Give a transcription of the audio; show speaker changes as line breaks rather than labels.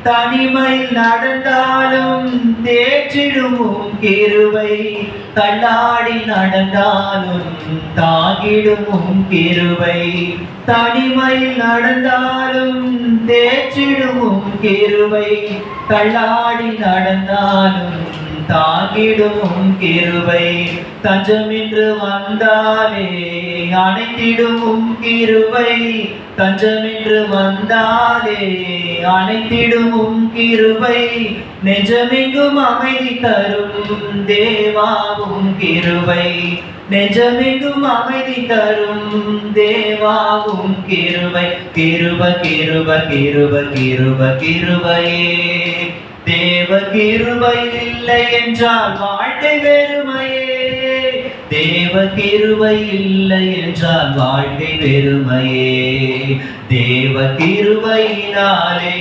தனிமையில் நடந்தாலும் தேற்றிடும் கிருபை, தள்ளாடி நடந்தாலும் தாங்கிடும் கிருபை. தனிமையில் நடந்தாலும் தேற்றிடும் கிருபை, தள்ளாடி நடந்தாலும் தாங்கிடும் கிருபை. தஞ்சமென்று வந்தாலே அணைத்திடும் கிருபை, தஞ்சமென்று வந்தாலே அணைத்திடும் கிருபை. நெஞ்சமெங்கும் அமைதி தரும் தேவாவும் கிருபை, நெஞ்சமெங்கும் அமைதி தரும் தேவாவும் கிருபை. கிருப கிருப கிருப கிருப கிருபையே, தேவ கிருபை இல்லை என்றால் வாழ்க்கை வெறுமையே. தேவ கிருபை இல்லை என்றால் வாழ்க்கை வெறுமையே. தேவ கிருபையினாலே